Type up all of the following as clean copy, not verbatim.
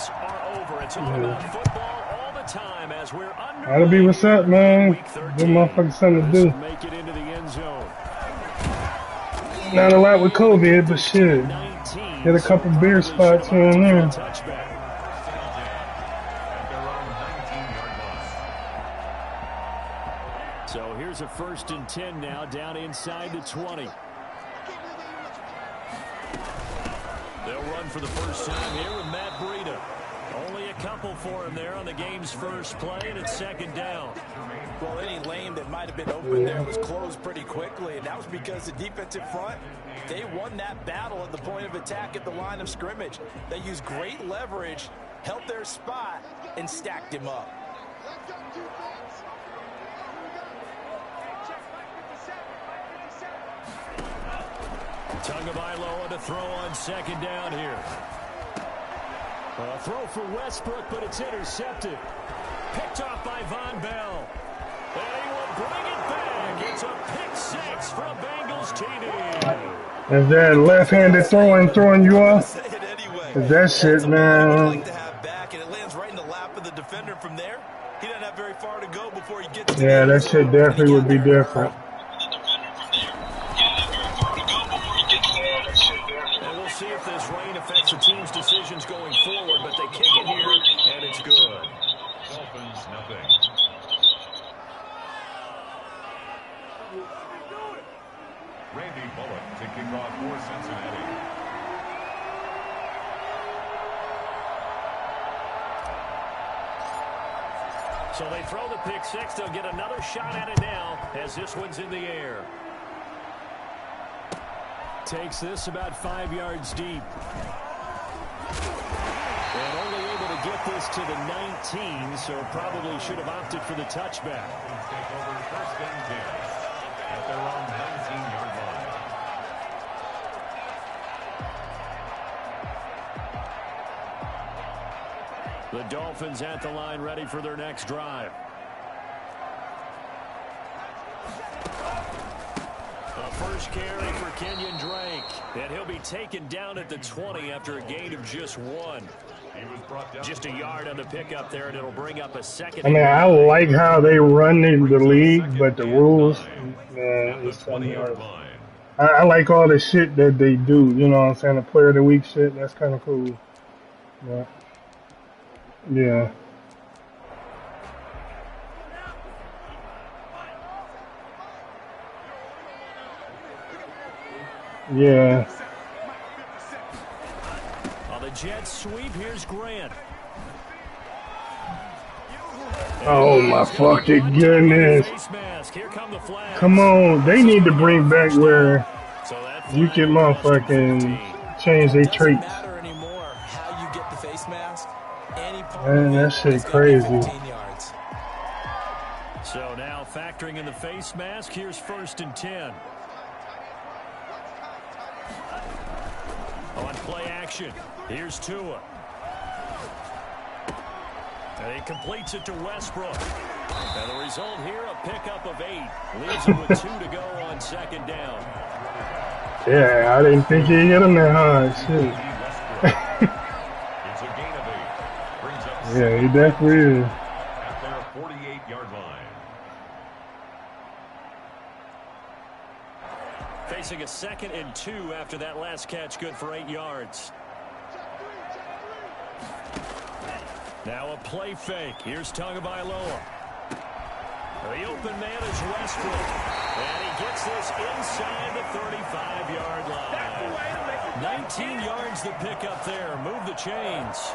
games are over. It's all about football all the time as we're under. That'll be what's up, man. Good motherfucking something to do. Make it into the end zone. Not a lot with COVID, but shit. Get a couple beer spots here and there. So here's a 1st and 10 now, down inside the 20. They'll run for the first time here with Matt Breida. Only a couple for him there on the game's first play, and it's 2nd down. Well, any lane that might have been open there was closed pretty quickly, and that was because the defensive front, they won that battle at the point of attack at the line of scrimmage. They used great leverage, held their spot, and stacked him up. Tagovailoa to throw on 2nd down here. A throw for Westbrook, but it's intercepted. Picked off by Von Bell. And he will bring it back. It's a pick 6 for a Bengals TD. Is that left-handed throwing you off? Is that shit, man? Like to have back, and it lands right in the lap of the defender from there. He doesn't have very far to go before he gets to yeah, that shit definitely would be different. See if this rain affects the team's decisions going forward, but they kick it here, and it's good. Dolphins, nothing. Randy Bullock to kick off for Cincinnati. So they throw the pick 6. They'll get another shot at it now as this one's in the air. Takes this about 5 yards deep. And only able to get this to the 19, so probably should have opted for the touchback. Take over 1st and 10 at their own 19-yard line. The Dolphins at the line ready for their next drive. First carry for Kenyon Drake, and he'll be taken down at the 20 after a gain of just 1. Just a yard on the pickup there, and it'll bring up a 2nd. I mean, I like how they run in the league, but the rules, man, it's something else. I like all the shit that they do, you know what I'm saying? The player of the week shit, that's kind of cool. But, yeah. Yeah. On the Jets sweep, here's Grant. Oh my fucking goodness. Come on, they need to bring back where you can motherfucking change their traits. Man, that shit crazy. So now factoring in the face mask, here's 1st and 10. On play action, here's Tua. And he completes it to Westbrook. And the result here, a pickup of 8. Leaves him with 2 to go on 2nd down. Yeah, I didn't think he hit him that hard. Shit. It's a gain of 8. Brings up yeah, he definitely is. At their 48-yard line. Facing a 2nd and 2 after that last catch, good for 8 yards. Now a play fake. Here's Tagovailoa. The open man is Westbrook. And he gets this inside the 35-yard line. 19 yards the pickup there. Move the chains.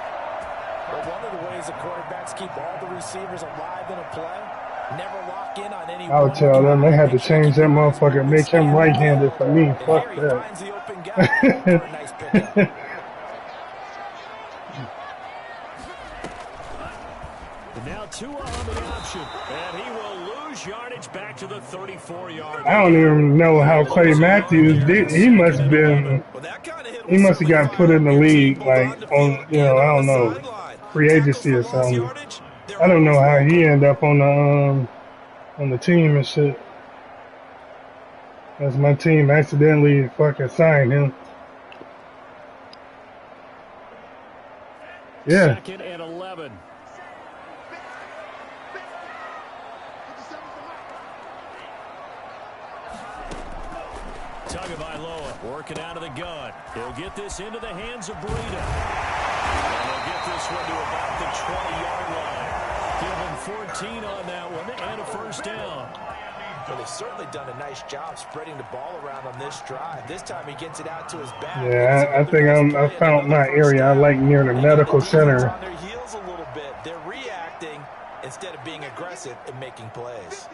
But one of the ways the quarterbacks keep all the receivers alive in a play, never lock in on any. I would tell them they had to change that motherfucker, make him right-handed for me. Fuck that. Now Tua on the option, and he will lose yardage back to the 34-yard line. I don't even know how Clay Matthews did. He must have been. He must have got put in the league, like on, you know, I don't know, free agency or something. I don't know how he ended up on the team and shit. That's my team accidentally fucking signed him. Yeah. 2nd and 11. Tagovailoa working out of the gun. He'll get this into the hands of Breida. And they'll get this one to about the 20-yard line. Give him 14 on that one and a first down. Well, they've certainly done a nice job spreading the ball around on this drive. This time he gets it out to his back. Yeah, I think I found my area. I like near the medical center. On their heels a little bit. They're reacting instead of being aggressive and making plays.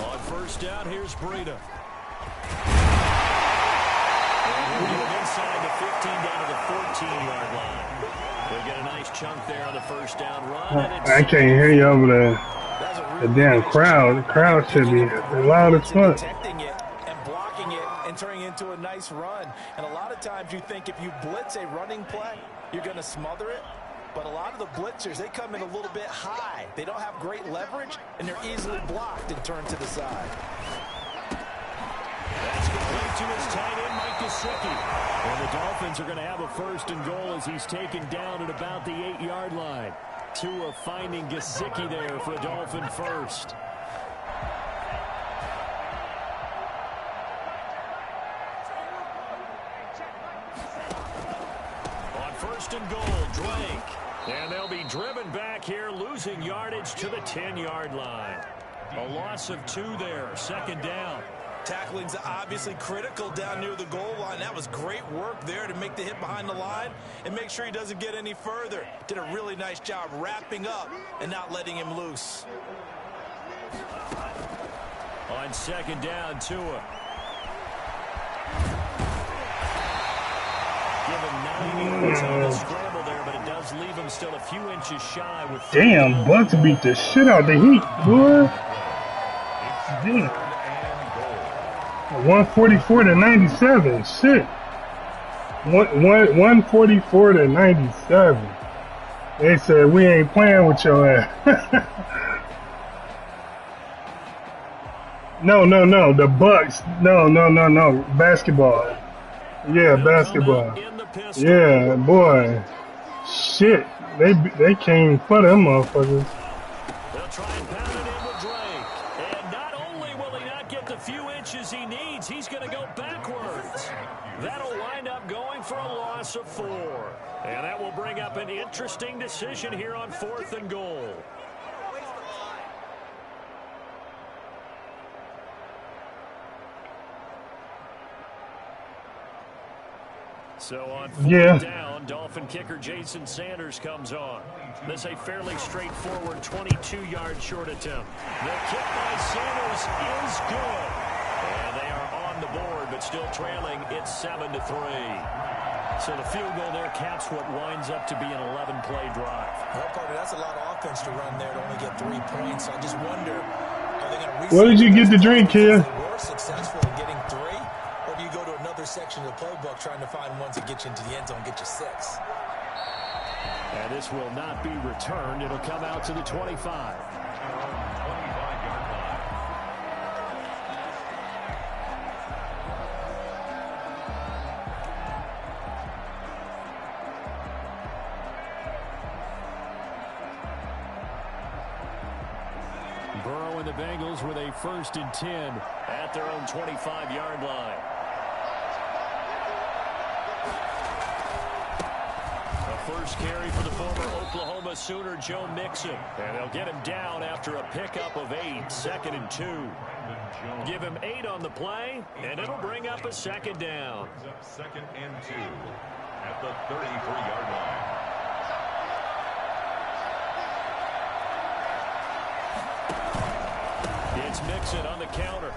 On first down, here's Breida. And we'll get him inside the 15 down to the 14-yard line. We'll get a nice chunk there on the first down run. I can't hear you over the damn crowd. The crowd should be loud as fuck. Protecting it and blocking it and turning into a nice run. And a lot of times you think if you blitz a running play, you're going to smother it. But a lot of the blitzers, they come in a little bit high. They don't have great leverage, and they're easily blocked and turned to the side. That's complete to his tight end, Mike Gesicki. And the Dolphins are going to have a first and goal as he's taken down at about the 8-yard line. Tua finding Gesicki there for a Dolphin first. On first and goal, Drake. And they'll be driven back here, losing yardage to the 10-yard line. A loss of 2 there, second down. Tackling's obviously critical down near the goal line. That was great work there to make the hit behind the line and make sure he doesn't get any further. Did a really nice job wrapping up and not letting him loose. On second down, Tua. Give him 9 yards on the scramble there, but it does leave him still a few inches shy. With Damn, Bucks beat the shit out the Heat, boy. Damn. 144 to 97. Shit. 144 to 97. They said we ain't playing with your ass. No. The Bucks. No. Basketball. Yeah, basketball. Yeah, boy. Shit. They came for them motherfuckers. They'll try and pound it in with Drake. And not only will he not get the few inches he needs, he's going to go backwards. That'll wind up going for a loss of 4. And that will bring up an interesting decision here on 4th and goal. So on 4th down, Dolphin kicker Jason Sanders comes on. This a fairly straightforward 22-yard short attempt. The kick by Sanders is good. And they are on the board, but still trailing. It's 7-3. So the field goal there caps what winds up to be an 11-play drive. Well, partner, that's a lot of offense to run there to only get 3 points. So I just wonder, are they going to what did you get to drink, kid? They were successful in getting 3. Or do you go to another section of the playbook trying to find ones that get you into the end zone, get you 6? And this will not be returned. It'll come out to the 25. Burrow and the Bengals with a 1st and 10 at their own 25-yard line. First carry for the former Oklahoma Sooner, Joe Mixon. And they'll get him down after a pickup of 8, 2nd and 2. Give him 8 on the play, and it'll bring up a 2nd down. 2nd and 2 at the 33-yard line. It's Mixon on the counter.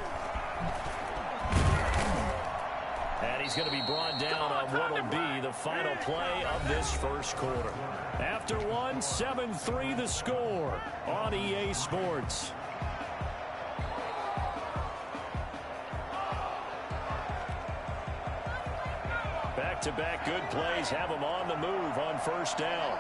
And he's going to be brought down on what will be the final play of this first quarter. After 1, 7-3 the score on EA Sports. Back-to-back good plays have him on the move on first down.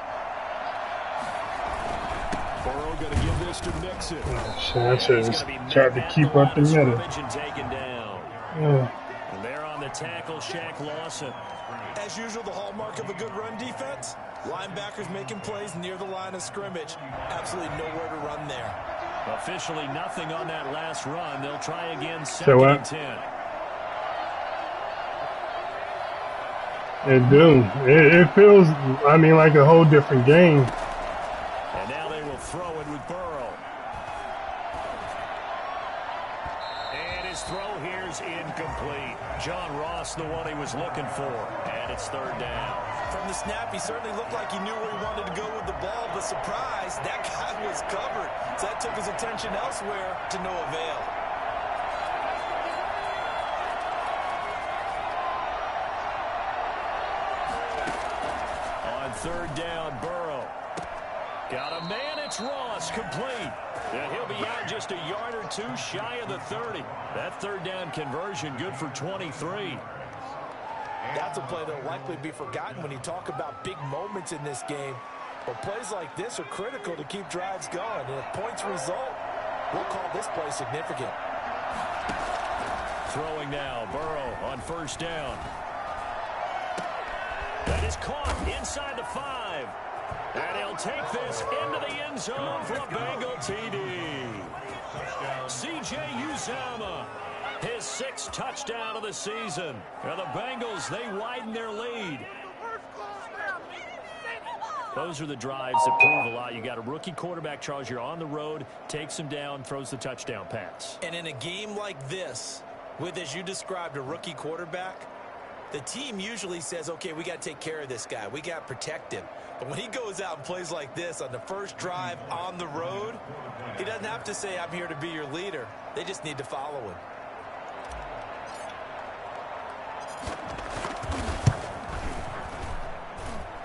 Burrow going to give this to Mixon. I should have tried to keep up the middle. Taken down. Yeah. And they're on the tackle, Shaq Lawson. As usual, the hallmark of a good run defense, linebackers making plays near the line of scrimmage. Absolutely nowhere to run there. Officially nothing on that last run. They'll try again, second and 10. It do. It feels, I mean, like a whole different game. And now they will throw it with Burrow. And his throw here's incomplete. John Ross, the one he was looking for. And it's third down. From the snap, he certainly looked like he knew where he wanted to go with the ball, but surprise, that guy was covered. So that took his attention elsewhere to no avail. On third down, Burrow. Got a man, it's Ross, complete. And he'll be out just a yard or two shy of the 30. That third down conversion good for 23. That's a play that will likely be forgotten when you talk about big moments in this game. But plays like this are critical to keep drives going. And if points result, we'll call this play significant. Throwing now, Burrow on first down. That is caught inside the 5. And he'll take this into the end zone for a Bengal TD. C.J. Uzomah, his 6th touchdown of the season. And the Bengals, they widen their lead. Those are the drives that prove a lot. You got a rookie quarterback, Charles. You're on the road, takes him down, throws the touchdown pass. And in a game like this, with, as you described, a rookie quarterback, the team usually says, okay, we got to take care of this guy. We got to protect him. But when he goes out and plays like this on the first drive on the road, he doesn't have to say, I'm here to be your leader. They just need to follow him.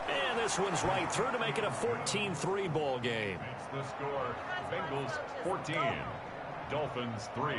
And this one's right through to make it a 14-3 ball game. The score, Bengals 14, Dolphins 3.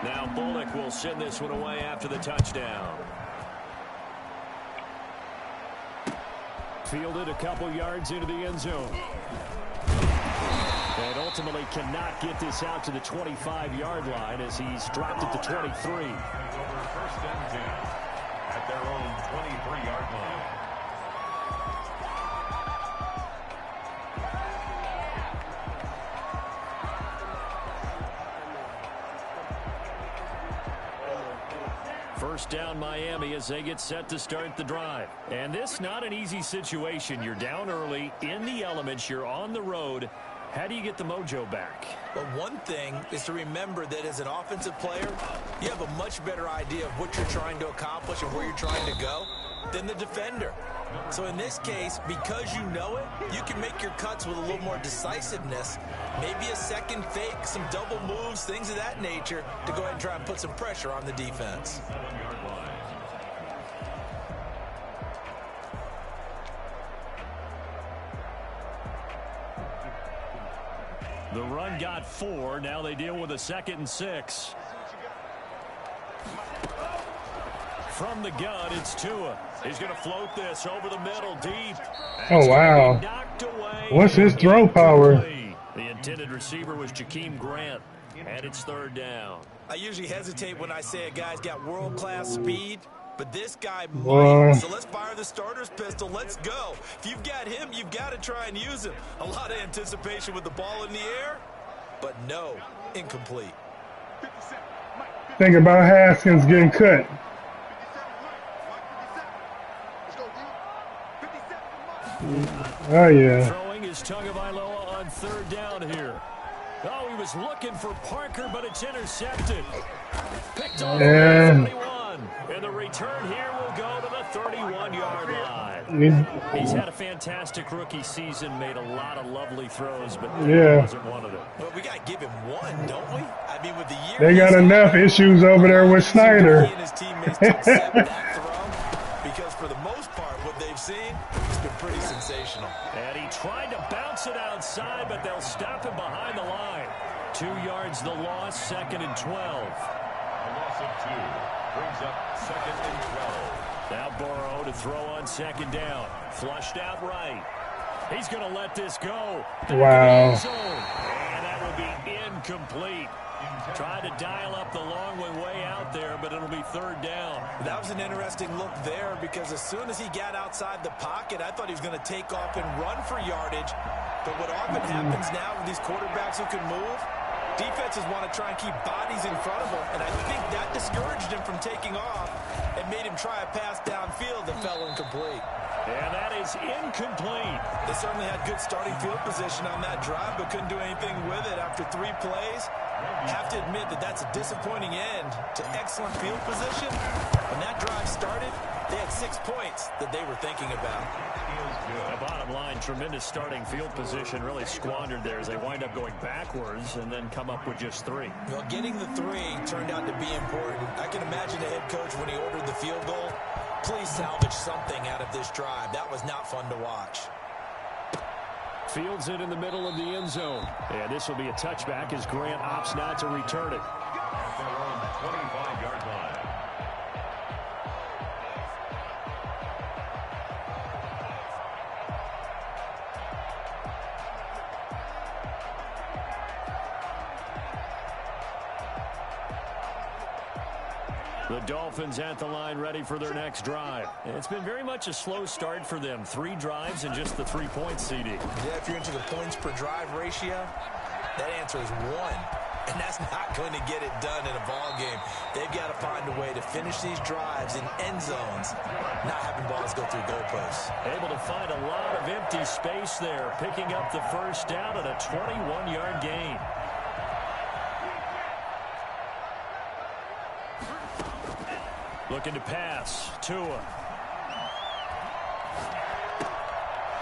Now Bullock will send this one away after the touchdown. Fielded a couple yards into the end zone. And ultimately cannot get this out to the 25-yard line as he's dropped it to 23. First and 10 at their own 23-yard line. First down Miami as they get set to start the drive. And this not an easy situation. You're down early, in the elements, you're on the road. How do you get the mojo back? Well, one thing is to remember that as an offensive player, you have a much better idea of what you're trying to accomplish and where you're trying to go than the defender. So in this case, because you know it, you can make your cuts with a little more decisiveness. Maybe a second fake, some double moves, things of that nature to go ahead and try and put some pressure on the defense. The run got 4. Now they deal with a 2nd and 6. From the gun, it's Tua. He's going to float this over the middle deep. Oh, wow. What's his throw power? The intended receiver was Jakeem Grant, and it's third down. I usually hesitate when I say a guy's got world-class speed, but this guy might. So let's fire the starter's pistol. Let's go. If you've got him, you've got to try and use him. A lot of anticipation with the ball in the air, but no, incomplete. Think about Haskins getting cut. Oh, yeah. Throwing is Tagovailoa on third down here. Oh, he was looking for Parker, but it's intercepted. Picked off at 31. one. And the return here will go to the 31-yard line. He's had a fantastic rookie season, made a lot of lovely throws, but that wasn't one of them. But we got to give him one, don't we? I mean, with the year they got enough issues over there with Snyder. He and his teammates to accept that throw, because for the most part, what they've seen, it's been pretty sensational. And he tried to bounce it outside, but they'll stop him behind the line. 2 yards the loss, 2nd and 12. A loss of 2 brings up 2nd and 12. Now Burrow to throw on 2nd down. Flushed out right. He's going to let this go. Wow. And that will be incomplete. Tried to dial up the long way out there, but it'll be 3rd down. That was an interesting look there, because as soon as he got outside the pocket, I thought he was going to take off and run for yardage. But what often happens now with these quarterbacks who can move, defenses want to try and keep bodies in front of them, and I think that discouraged him from taking off and made him try a pass downfield that fell incomplete. And that is incomplete. They certainly had good starting field position on that drive, but couldn't do anything with it after 3 plays. Have to admit that that's a disappointing end to excellent field position. When that drive started, they had 6 points that they were thinking about. The bottom line, tremendous starting field position, really squandered there as they wind up going backwards and then come up with just 3. Well, getting the 3 turned out to be important. I can imagine the head coach when he ordered the field goal. Please salvage something out of this drive. That was not fun to watch. Fields it in the middle of the end zone. And this will be a touchback as Grant opts not to return it. At their own 25-yard line. The Dolphins at the line ready for their next drive. It's been very much a slow start for them. 3 drives and just the 3 points, CD. Yeah, if you're into the points per drive ratio, that answer is 1. And that's not going to get it done in a ball game. They've got to find a way to finish these drives in end zones, not having balls go through goalposts. Able to find a lot of empty space there, picking up the 1st down and a 21-yard gain. Looking to pass. Tua.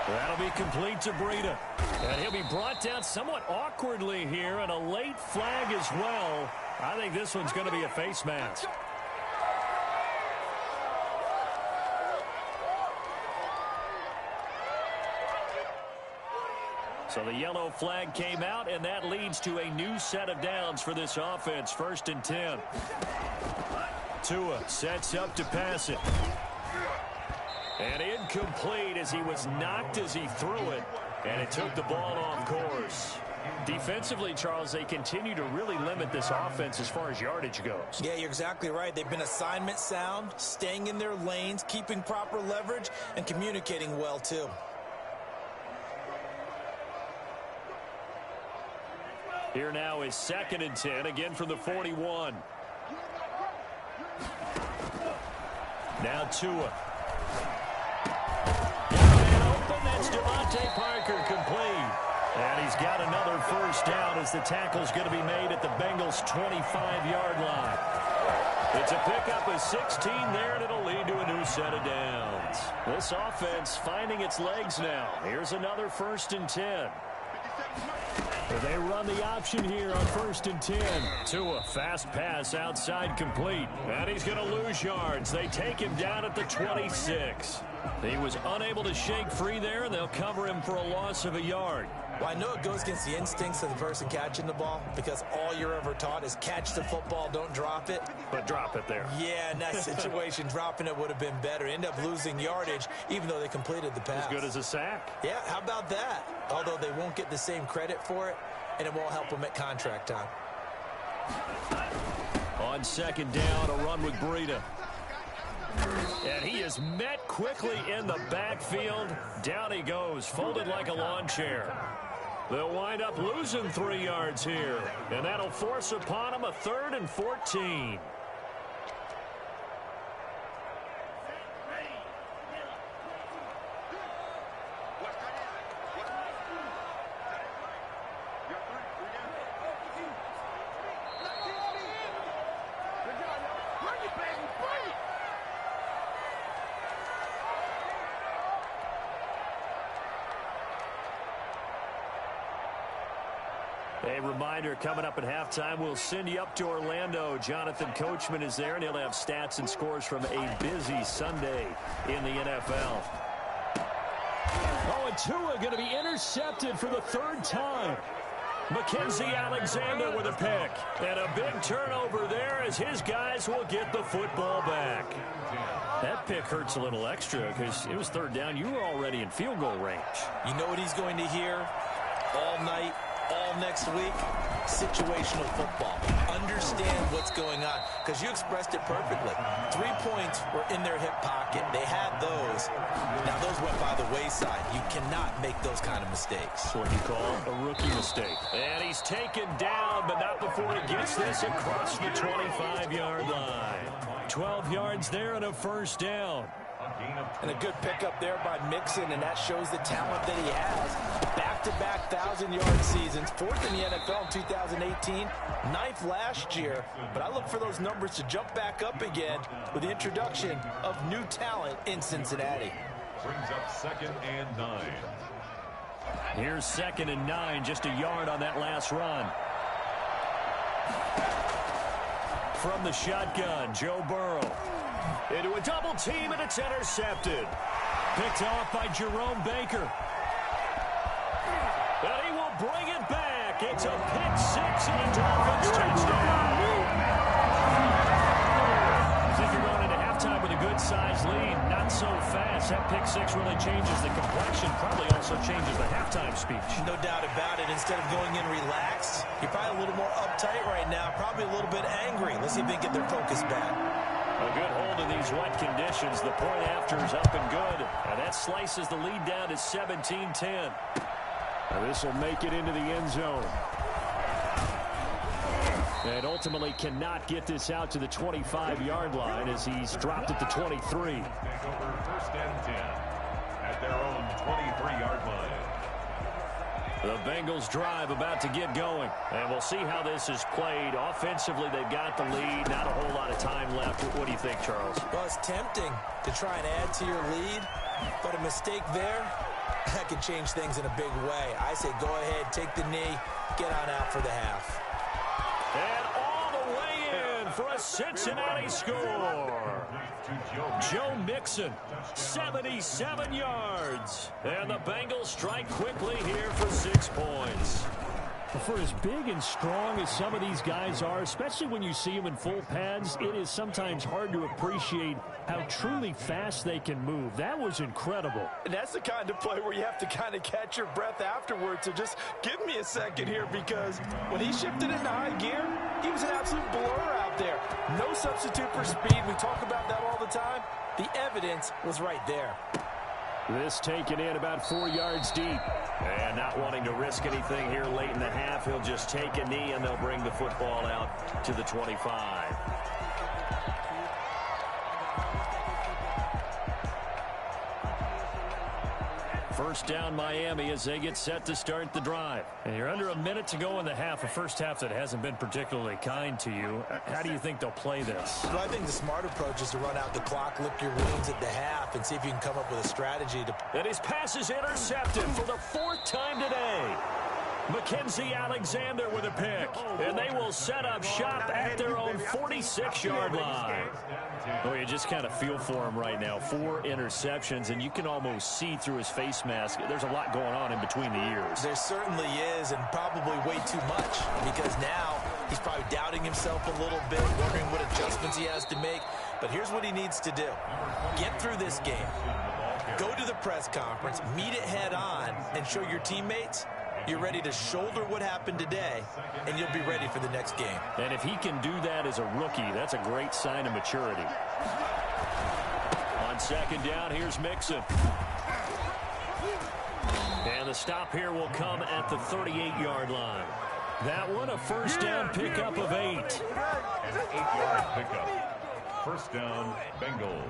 That'll be complete to Breida. And he'll be brought down somewhat awkwardly here, and a late flag as well. I think this one's going to be a face mask. So the yellow flag came out, and that leads to a new set of downs for this offense. 1st and 10. Tua sets up to pass it. And incomplete as he was knocked as he threw it. And it took the ball off course. Defensively, Charles, they continue to really limit this offense as far as yardage goes. Yeah, you're exactly right. They've been assignment sound, staying in their lanes, keeping proper leverage, and communicating well, too. Here now is 2nd and 10, again from the 41. Now Tua. Open, that's Devontae Parker complete. And he's got another 1st down as the tackle's going to be made at the Bengals' 25-yard line. It's a pickup of 16 there, and it'll lead to a new set of downs. This offense finding its legs now. Here's another 1st and 10. They run the option here on 1st and 10. Tua, fast pass outside complete. And he's going to lose yards. They take him down at the 26. He was unable to shake free there, and they'll cover him for a loss of a yard. Well, I know it goes against the instincts of the person catching the ball, because all you're ever taught is catch the football, don't drop it. But drop it there. Yeah, in that situation, dropping it would have been better. End up losing yardage, even though they completed the pass. As good as a sack. Yeah, how about that? Although they won't get the same credit for it, and it won't help them at contract time. On 2nd down, a run with Breida. And he is met quickly in the backfield. Down he goes, folded like a lawn chair. They'll wind up losing 3 yards here. And that'll force upon him a 3rd and 14. A reminder, coming up at halftime, we'll send you up to Orlando. Jonathan Coachman is there, and he'll have stats and scores from a busy Sunday in the NFL. Oh, and Tua going to be intercepted for the third time. Mackenzie Alexander with a pick. And a big turnover there as his guys will get the football back. That pick hurts a little extra because it was third down. You were already in field goal range. You know what he's going to hear all night, all next week? Situational football. Understand what's going on, because you expressed it perfectly. 3 points were in their hip pocket. They had those. Now, those went by the wayside. You cannot make those kind of mistakes. That's what you call a rookie mistake. And he's taken down, but not before he gets this across the 25-yard line. 12 yards there and a first down. And a good pickup there by Mixon, and that shows the talent that he has. Back-to-back 1,000-yard seasons, 4th in the NFL in 2018, 9th last year. But I look for those numbers to jump back up again with the introduction of new talent in Cincinnati. Brings up 2nd and 9. Here's 2nd and 9, just a yard on that last run. From the shotgun, Joe Burrow. Into a double team, and it's intercepted. Picked off by Jerome Baker. And he will bring it back. It's a pick six and a Dolphins touchdown. I think you're going into halftime with a good-sized lead. Not so fast. That pick six really changes the complexion. Probably also changes the halftime speech. No doubt about it. Instead of going in relaxed, you're probably a little more uptight right now. Probably a little bit angry. Let's see if they can get their focus back. A good hold in these wet conditions. The point after is up and good. And that slices the lead down to 17-10. This will make it into the end zone. And ultimately cannot get this out to the 25-yard line as he's dropped at the 23. Take over 1st and 10 at their own 23-yard line. The Bengals drive about to get going. And we'll see how this is played. Offensively, they've got the lead. Not a whole lot of time left. What do you think, Charles? Well, it's tempting to try and add to your lead, but a mistake there, that could change things in a big way. I say go ahead, take the knee, get on out for the half. And all the way in for a Cincinnati score. Joe Mixon, 77 yards. And the Bengals strike quickly here for 6 points. For as big and strong as some of these guys are, especially when you see them in full pads, it is sometimes hard to appreciate how truly fast they can move. That was incredible. And that's the kind of play where you have to kind of catch your breath afterwards. So just give me a second here, because when he shifted into high gear, he was an absolute blur out there. No substitute for speed. We talk about that all the time. The evidence was right there. This taken in about 4 yards deep. And not wanting to risk anything here late in the half, he'll just take a knee and they'll bring the football out to the 25. First down Miami as they get set to start the drive. And you're under a minute to go in the half, a first half that hasn't been particularly kind to you. How do you think they'll play this? Well, I think the smart approach is to run out the clock, lick your wounds at the half, and see if you can come up with a strategy to... And his pass is intercepted for the 4th time today. Mackenzie Alexander with a pick. And they will set up shop at their own 46-yard line. Oh, you just kind of feel for him right now. 4 interceptions, and you can almost see through his face mask. There's a lot going on in between the ears. There certainly is, and probably way too much, because now he's probably doubting himself a little bit, wondering what adjustments he has to make. But here's what he needs to do. Get through this game. Go to the press conference, meet it head on, and show your teammates you're ready to shoulder what happened today, and you'll be ready for the next game. And if he can do that as a rookie, that's a great sign of maturity. On second down, here's Mixon. And the stop here will come at the 38-yard line. That one, a first down pickup of 8. An 8-yard pickup. First down, Bengals.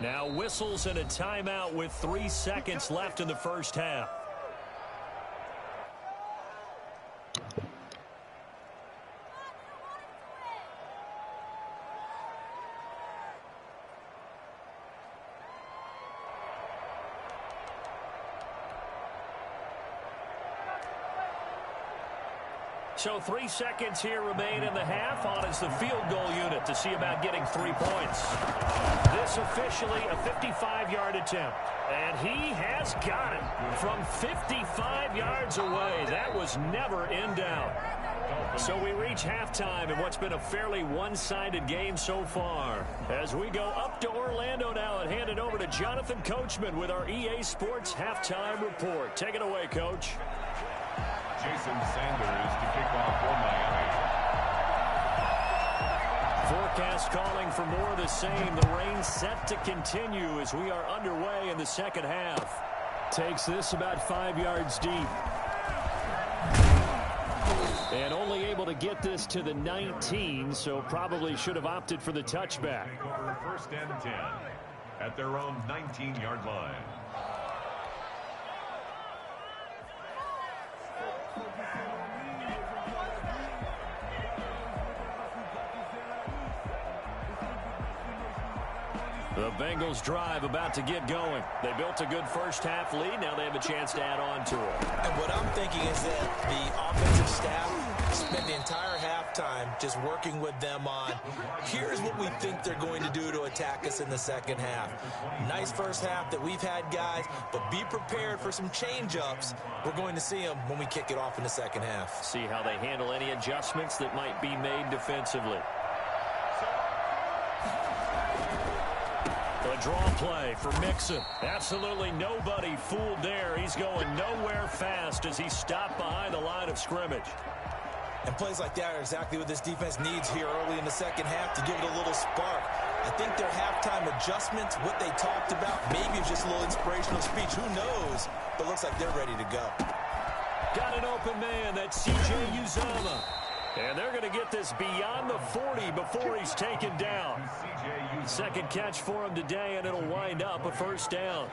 Now whistles and a timeout with 3 seconds left in the first half. So 3 seconds here remain in the half. On is the field goal unit to see about getting 3 points. This officially a 55-yard attempt. And he has got it from 55 yards away. That was never in doubt. So we reach halftime in what's been a fairly one-sided game so far. As we go up to Orlando now and hand it over to Jonathan Coachman with our EA Sports Halftime Report. Take it away, Coach. Jason Sanders to kick off for Miami. Forecast calling for more of the same. The rain set to continue as we are underway in the second half. Takes this about 5 yards deep. And only able to get this to the 19, so probably should have opted for the touchback. First and 10 at their own 19-yard line. The Bengals drive about to get going. They built a good first-half lead. Now they have a chance to add on to it. And what I'm thinking is that the offensive staff spent the entire halftime just working with them on, here's what we think they're going to do to attack us in the second half. Nice first half that we've had, guys, but be prepared for some change-ups. We're going to see them when we kick it off in the second half. See how they handle any adjustments that might be made defensively. A draw play for Mixon. Absolutely nobody fooled there. He's going nowhere fast as he stopped behind the line of scrimmage. And plays like that are exactly what this defense needs here early in the second half to give it a little spark. I think their halftime adjustments, what they talked about, maybe it's just a little inspirational speech. Who knows? But looks like they're ready to go. Got an open man. That's C.J. Uzomah. And they're going to get this beyond the 40 before he's taken down. Second catch for him today, and it'll wind up a first down.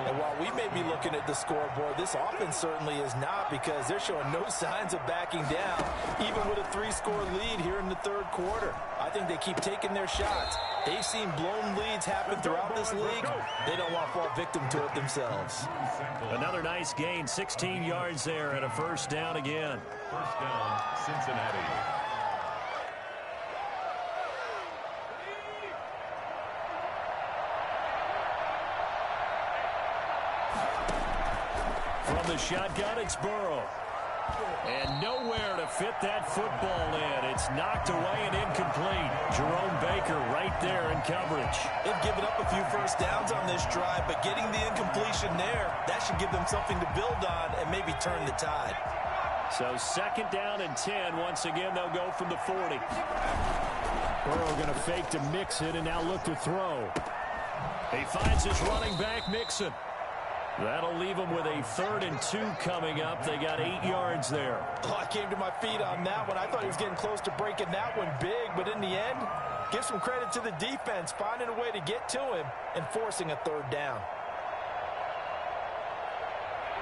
And while we may be looking at the scoreboard, this offense certainly is not, because they're showing no signs of backing down, even with a 3-score lead here in the third quarter. I think they keep taking their shots. They've seen blown leads happen throughout this league. They don't want to fall victim to it themselves. Another nice gain, 16 yards there, and a first down again. First down, Cincinnati. From the shotgun, it's Burrow. And nowhere to fit that football in. It's knocked away and incomplete. Jerome Baker right there in coverage. They've given up a few first downs on this drive, but getting the incompletion there, that should give them something to build on and maybe turn the tide. So second down and 10. Once again, they'll go from the 40. Burrow going to fake to Mixon and now look to throw. He finds his running back, Mixon. That'll leave them with a 3rd and 2 coming up. They got 8 yards there. Oh, I came to my feet on that one. I thought he was getting close to breaking that one big, but in the end, give some credit to the defense, finding a way to get to him and forcing a 3rd down.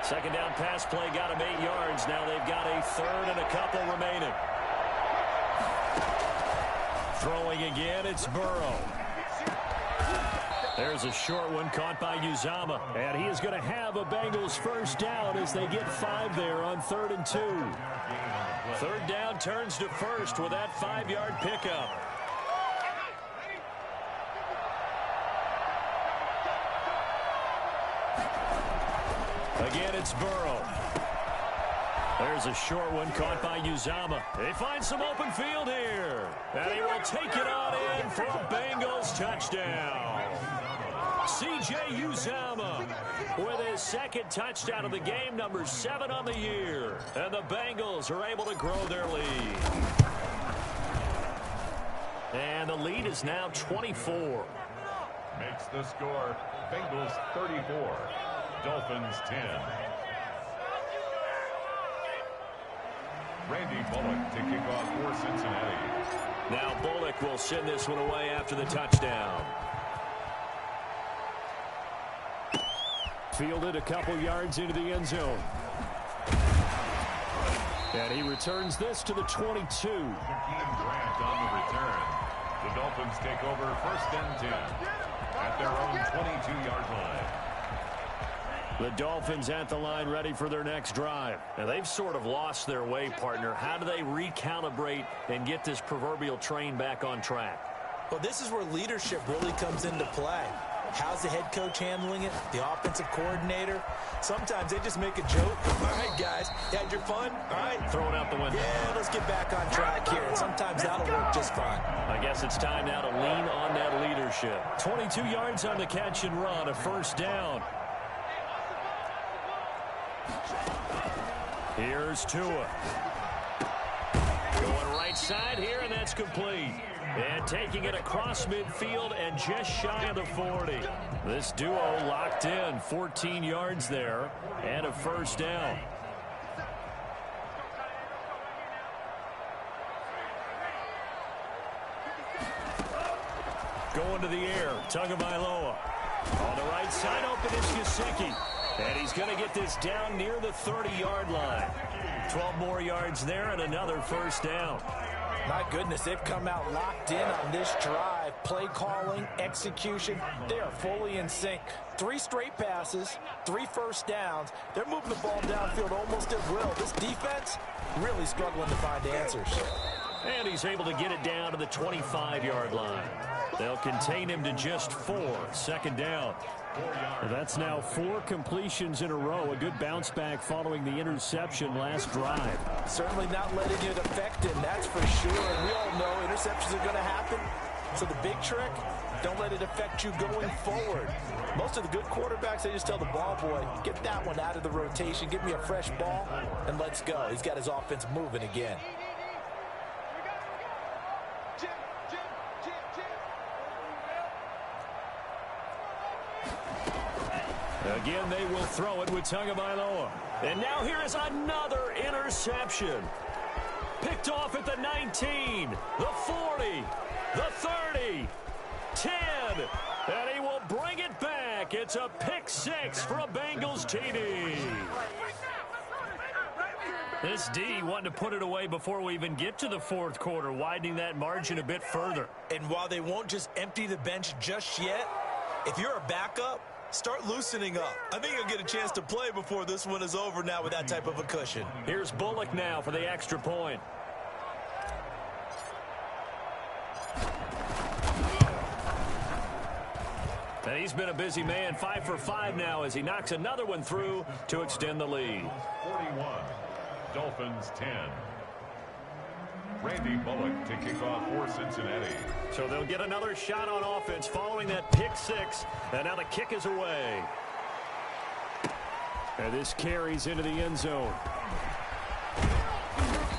Second down pass play got him 8 yards. Now they've got a 3rd and a couple remaining. Throwing again, it's Burrow. There's a short one caught by Uzomah. And he is going to have a Bengals first down as they get 5 there on 3rd and 2. 3rd down turns to first with that 5-yard pickup. Again, it's Burrow. There's a short one caught by Uzomah. They find some open field here. And he will take it on in for a Bengals touchdown. C.J. Uzomah with his 2nd touchdown of the game, number 7 on the year. And the Bengals are able to grow their lead. And the lead is now 24. Makes the score Bengals 34, Dolphins 10. Randy Bullock to kick off for Cincinnati. Now Bullock will send this one away after the touchdown. Fielded a couple yards into the end zone. And he returns this to the 22. Jakeem Grant on the return. The Dolphins take over 1st and 10 at their own 22-yard line. The Dolphins at the line ready for their next drive. And they've sort of lost their way, partner. How do they recalibrate and get this proverbial train back on track? Well, this is where leadership really comes into play. How's the head coach handling it? The offensive coordinator? Sometimes they just make a joke. All right, guys, you had your fun? All right. Throw it out the window. Yeah, let's get back on track here. And sometimes that'll work just fine. I guess it's time now to lean on that leadership. 22 yards on the catch and run, a first down. Here's Tua. Going right side here, and that's complete. And taking it across midfield and just shy of the 40. This duo locked in, 14 yards there, and a first down. Going to the air, Tagovailoa. On the right side, open is Gesicki. And he's going to get this down near the 30-yard line. 12 more yards there and another first down. My goodness, they've come out locked in on this drive. Play calling, execution, they are fully in sync. 3 straight passes, 3 first downs. They're moving the ball downfield almost at will. This defense really struggling to find answers. And he's able to get it down to the 25-yard line. They'll contain him to just 4. Second down. That's now 4 completions in a row. A good bounce back following the interception last drive. Certainly not letting it affect him, that's for sure. And we all know interceptions are going to happen. So the big trick, don't let it affect you going forward. Most of the good quarterbacks, they just tell the ball boy, get that one out of the rotation, give me a fresh ball, and let's go. He's got his offense moving again. Again, they will throw it with Tagovailoa. And now here is another interception. Picked off at the 19, the 40, the 30, 10. And he will bring it back. It's a pick 6 for a Bengals TD. This D wanting to put it away before we even get to the 4th quarter, widening that margin a bit further. And while they won't just empty the bench just yet, if you're a backup, start loosening up. I think you'll get a chance to play before this one is over now with that type of a cushion. Here's Bullock now for the extra point. And he's been a busy man, 5 for 5 now as he knocks another one through to extend the lead. 41, Dolphins 10. Randy Bullock to kick off for Cincinnati. So they'll get another shot on offense following that pick 6. And now the kick is away. And this carries into the end zone.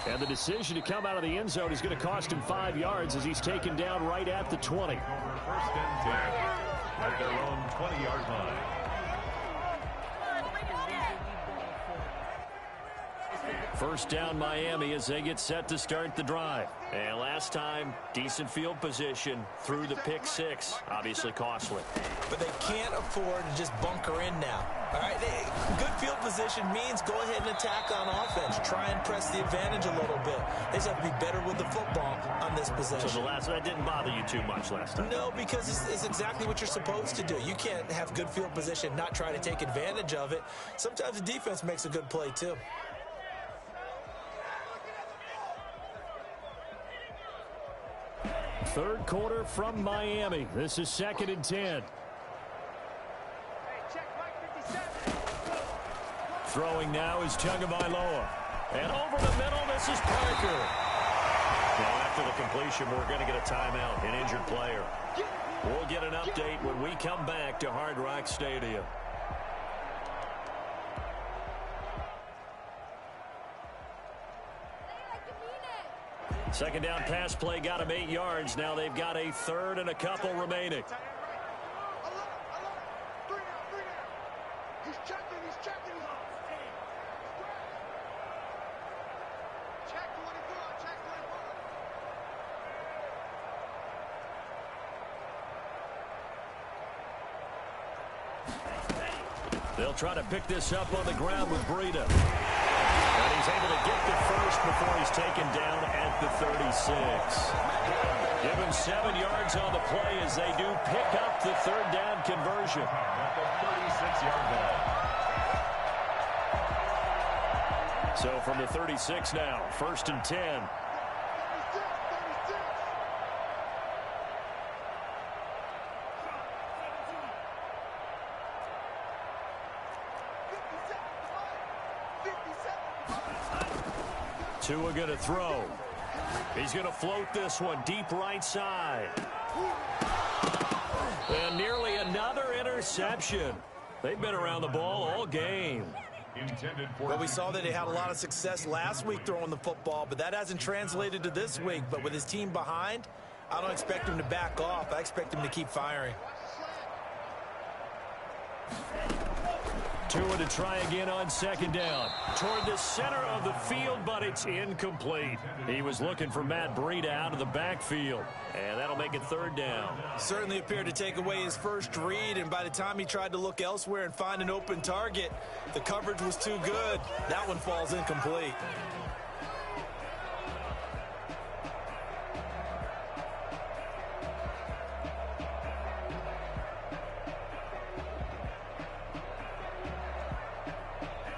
And the decision to come out of the end zone is going to cost him 5 yards as he's taken down right at the 20. First and 10 at their own 20-yard line. First down Miami as they get set to start the drive. And last time, decent field position through the pick 6. Obviously costly. But they can't afford to just bunker in now. All right, good field position means go ahead and attack on offense. Try and press the advantage a little bit. They just have to be better with the football on this possession. So that didn't bother you too much last time? No, because it's exactly what you're supposed to do. You can't have good field position, not try to take advantage of it. Sometimes the defense makes a good play too. Third quarter from Miami. This is 2nd and 10. Throwing now is Tagovailoa. And over the middle, this is Parker. Now after the completion, we're going to get a timeout, an injured player. We'll get an update when we come back to Hard Rock Stadium. Second down pass play got him 8 yards. Now they've got a 3rd and a couple remaining. He's checking. Check 24. They'll try to pick this up on the ground with Breida. And he's able to get the first before he's taken down at the 36. Give him 7 yards on the play as they do pick up the 3rd down conversion. At the 36-yard line. So from the 36 now, 1st and 10. Tua going to throw. He's going to float this one deep right side. And nearly another interception. They've been around the ball all game. Well, we saw that he had a lot of success last week throwing the football, but that hasn't translated to this week. But with his team behind, I don't expect him to back off. I expect him to keep firing. Tua to try again on 2nd down. Toward the center of the field, but it's incomplete. He was looking for Matt Breida out of the backfield, and that'll make it 3rd down. Certainly appeared to take away his first read, and by the time he tried to look elsewhere and find an open target, the coverage was too good. That one falls incomplete.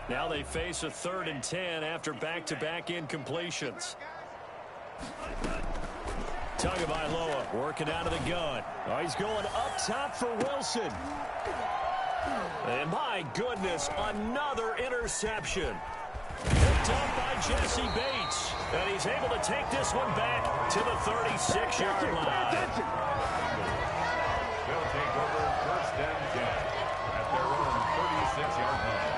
Now they face a 3rd and 10 after back-to-back incompletions. Tagovailoa working out of the gun. Oh, he's going up top for Wilson. And my goodness, another interception. Picked up by Jesse Bates. And he's able to take this one back to the 36-yard line. They'll take over 1st and 10 at their own 36-yard line.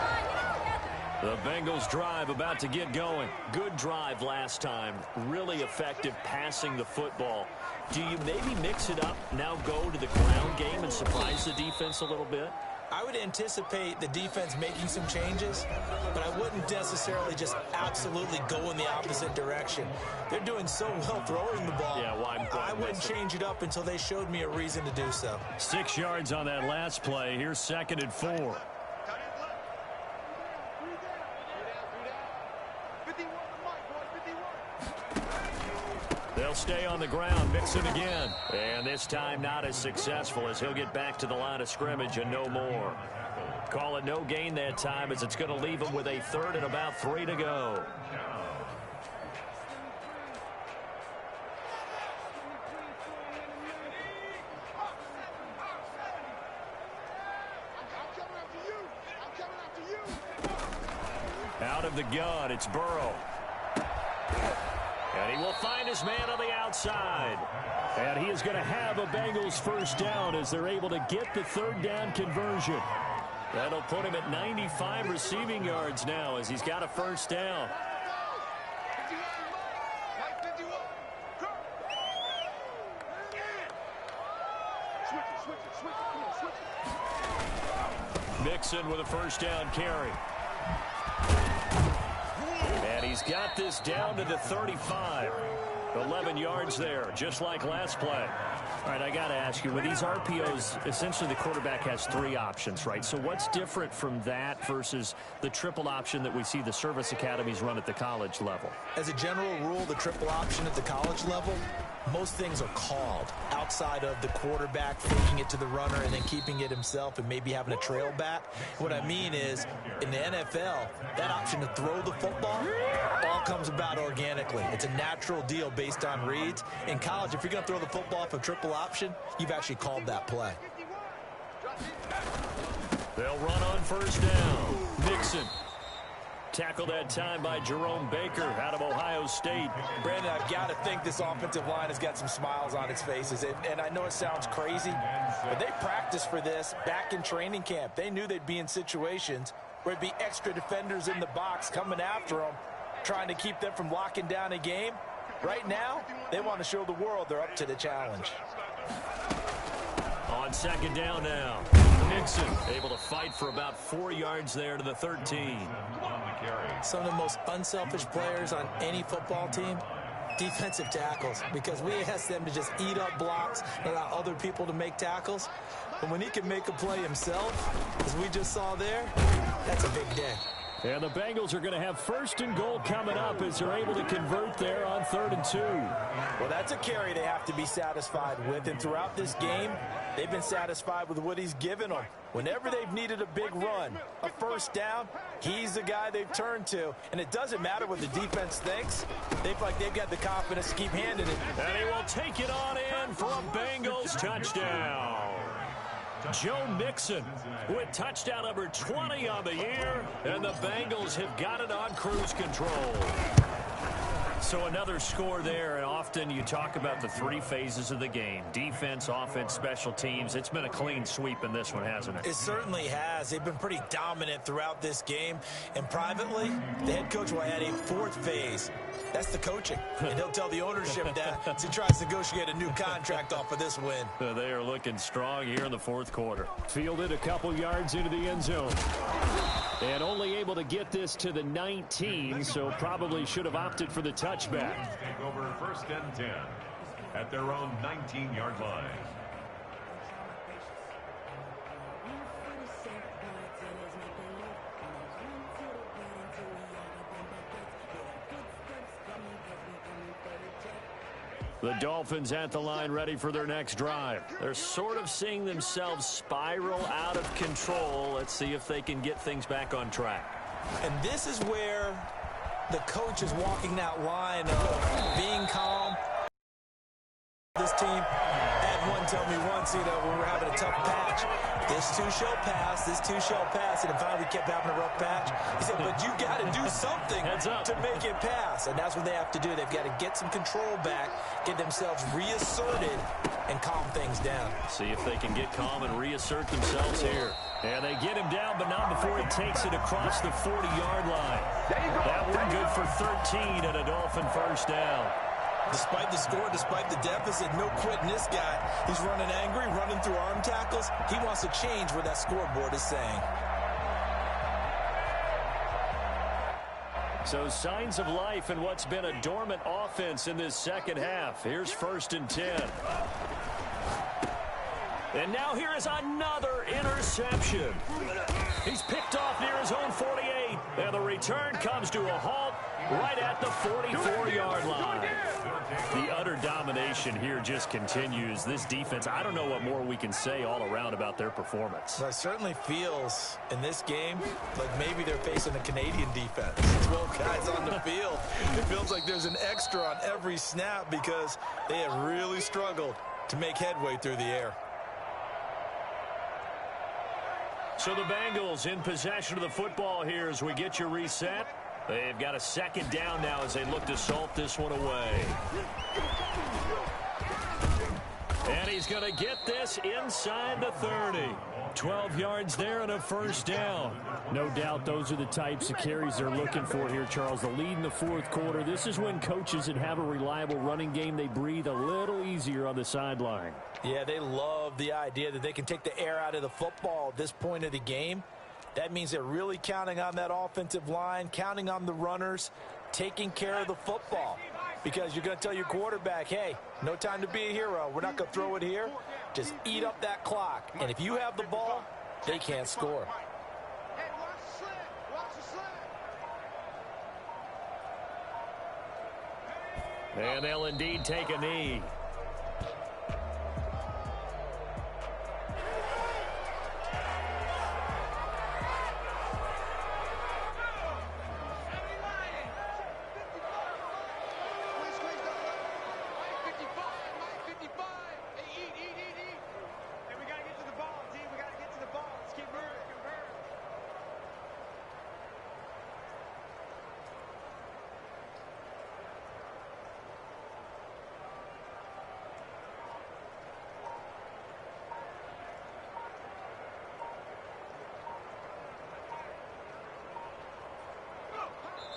The Bengals drive about to get going. Good drive last time. Really effective passing the football. Do you maybe mix it up, now go to the ground game and surprise the defense a little bit? I would anticipate the defense making some changes, but I wouldn't necessarily just absolutely go in the opposite direction. They're doing so well throwing the ball. Yeah, I wouldn't change it up until they showed me a reason to do so. 6 yards on that last play. Here's 2nd and 4. They'll stay on the ground, Mixon again. And this time not as successful as he'll get back to the line of scrimmage and no more. Call it no gain that time as it's going to leave him with a 3rd and about 3 to go. Out of the gun, it's Burrow. And he will find his man on the outside. And he is going to have a Bengals 1st down as they're able to get the 3rd down conversion. That'll put him at 95 receiving yards now as he's got a 1st down. Mixon with a 1st down carry. And he's got this down to the 35. 11 yards there, just like last play. All right, I got to ask you, with these RPOs, essentially the quarterback has 3 options, right? So what's different from that versus the triple option that we see the service academies run at the college level? As a general rule, the triple option at the college level, most things are called outside of the quarterback faking it to the runner and then keeping it himself and maybe having a trail back. What I mean is, in the NFL, that option to throw the football all comes about organically. It's a natural deal based on reads. In college, if you're going to throw the football off a triple option, you've actually called that play. They'll run on 1st down. Mixon. Tackled that time by Jerome Baker out of Ohio State. Brandon, I've got to think this offensive line has got some smiles on its faces. And I know it sounds crazy, but they practiced for this back in training camp. They knew they'd be in situations where it'd be extra defenders in the box coming after them, trying to keep them from locking down a game. Right now, they want to show the world they're up to the challenge. On 2nd down now. Mixon able to fight for about 4 yards there to the 13. Some of the most unselfish players on any football team, defensive tackles, because we ask them to just eat up blocks and allow other people to make tackles. But when he can make a play himself, as we just saw there, that's a big day. And the Bengals are going to have 1st and goal coming up as they're able to convert there on 3rd and 2. Well, that's a carry they have to be satisfied with. And throughout this game, they've been satisfied with what he's given them. Whenever they've needed a big run, a 1st down, he's the guy they've turned to. And it doesn't matter what the defense thinks. They feel like they've got the confidence to keep handing it. And he will take it on in for a Bengals touchdown. Joe Mixon with touchdown number 20 on the year, and the Bengals have got it on cruise control. So another score there, and often you talk about the 3 phases of the game: defense, offense, special teams. It's been a clean sweep in this one, hasn't it? It certainly has. They've been pretty dominant throughout this game. And privately, the head coach will add a 4th phase. That's the coaching. And he'll tell the ownership that as he tries to negotiate a new contract off of this win. They are looking strong here in the 4th quarter. Fielded a couple yards into the end zone. And only able to get this to the 19, so probably should have opted for the touchback. Take over 1st and 10 at their own 19-yard line. The Dolphins at the line, ready for their next drive. They're sort of seeing themselves spiral out of control. Let's see if they can get things back on track. And this is where the coach is walking that line of being calm. This team had one tell me once, when we were having a tough patch, this too shall pass, this too shall pass. And finally we kept having a rough patch. He said, but you got to do something to make it pass. And that's what they have to do. They've got to get some control back, get themselves reasserted, and calm things down. See if they can get calm and reassert themselves here. And they get him down, but not before he takes it across the 40-yard line. That one good for 13 and a Dolphin 1st down. Despite the score, despite the deficit, no quitting this guy. He's running angry, running through arm tackles. He wants to change what that scoreboard is saying. So signs of life in what's been a dormant offense in this 2nd half. Here's 1st and 10. And now here is another interception. He's picked off near his own 48. And the return comes to a halt right at the 44-yard line. The utter domination here just continues. This defense, I don't know what more we can say all around about their performance. Well, it certainly feels in this game like maybe they're facing a Canadian defense. 12 guys on the field. It feels like there's an extra on every snap because they have really struggled to make headway through the air. So the Bengals in possession of the football here as we get you reset. They've got a 2nd down now as they look to salt this one away. And he's going to get this inside the 30. 12 yards there and a 1st down. No doubt those are the types of carries they're looking for here, Charles. The lead in the 4th quarter. This is when coaches that have a reliable running game, they breathe a little easier on the sideline. Yeah, they love the idea that they can take the air out of the football at this point of the game. That means they're really counting on that offensive line, counting on the runners, taking care of the football. Because you're going to tell your quarterback, hey, no time to be a hero. We're not going to throw it here. Just eat up that clock. And if you have the ball, they can't score. And they'll indeed take a knee.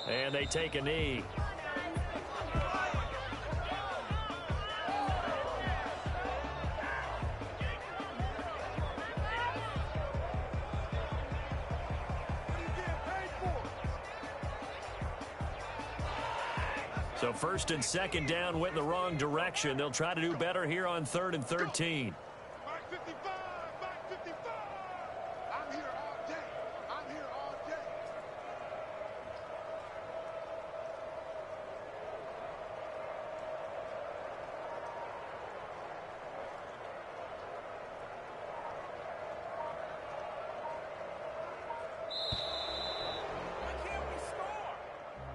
And they take a knee. So 1st and 2nd down went in the wrong direction. They'll try to do better here on 3rd and 13.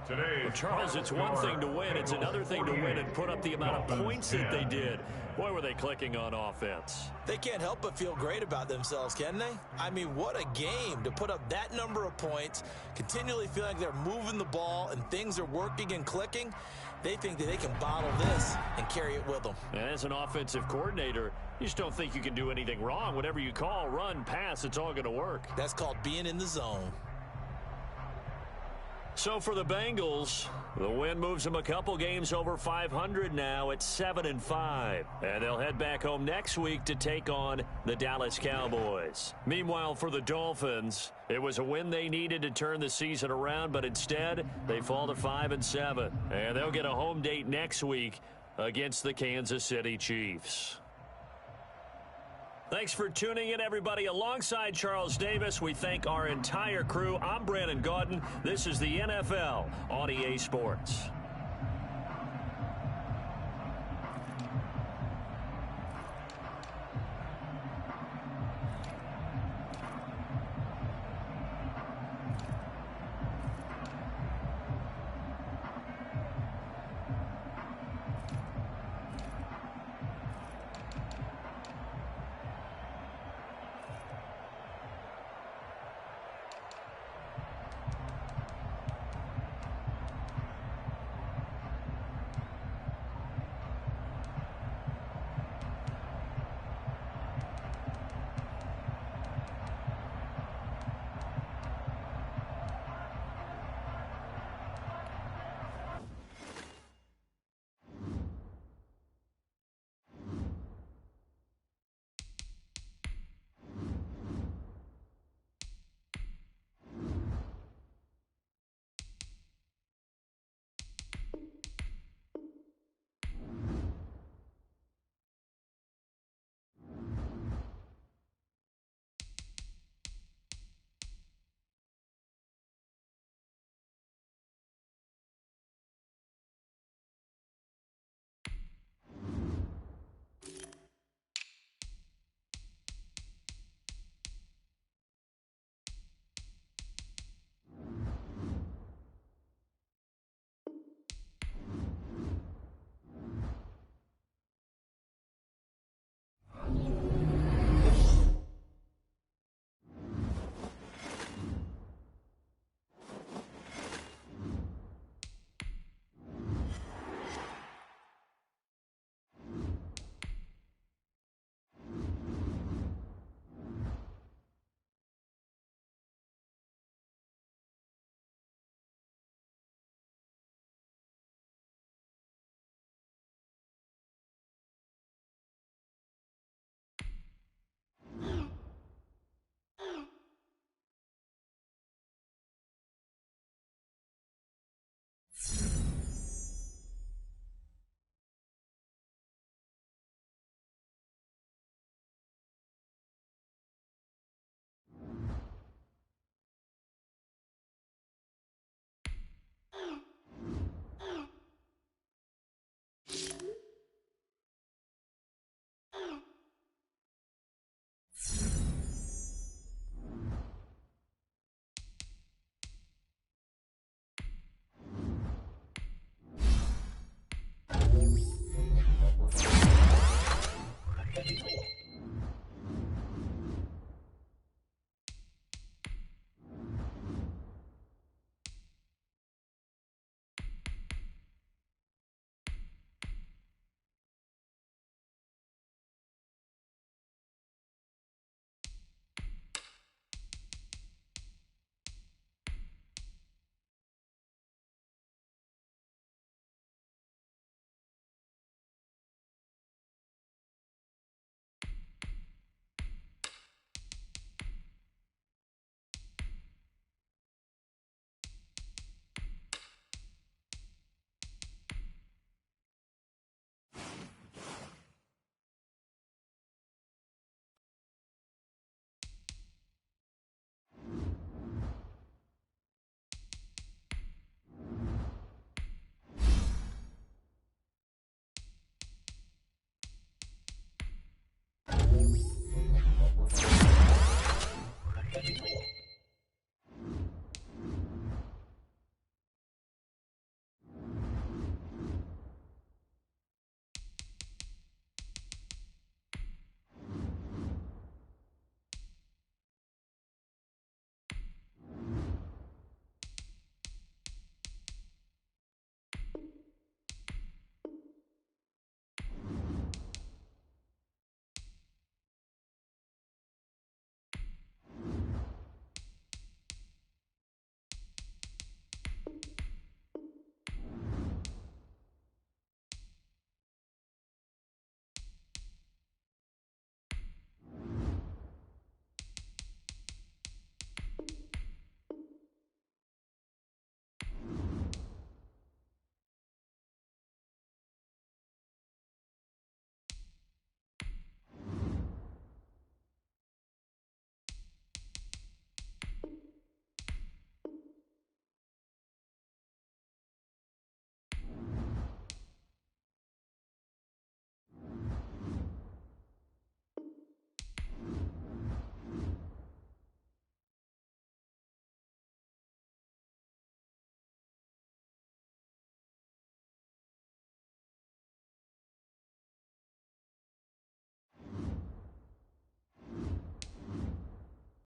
Well, Charles, it's one thing to win. It's another thing to win and put up the amount of points that they did. Boy, were they clicking on offense. They can't help but feel great about themselves, can they? I mean, what a game to put up that number of points, continually feeling like they're moving the ball and things are working and clicking. They think that they can bottle this and carry it with them. And as an offensive coordinator, you just don't think you can do anything wrong. Whatever you call, run, pass, it's all going to work. That's called being in the zone. So for the Bengals, the win moves them a couple games over 500 now at 7-5. And they'll head back home next week to take on the Dallas Cowboys. Meanwhile, for the Dolphins, it was a win they needed to turn the season around, but instead they fall to 5-7. And they'll get a home date next week against the Kansas City Chiefs. Thanks for tuning in, everybody. Alongside Charles Davis, we thank our entire crew. I'm Brandon Gaudin. This is the NFL on EA Sports.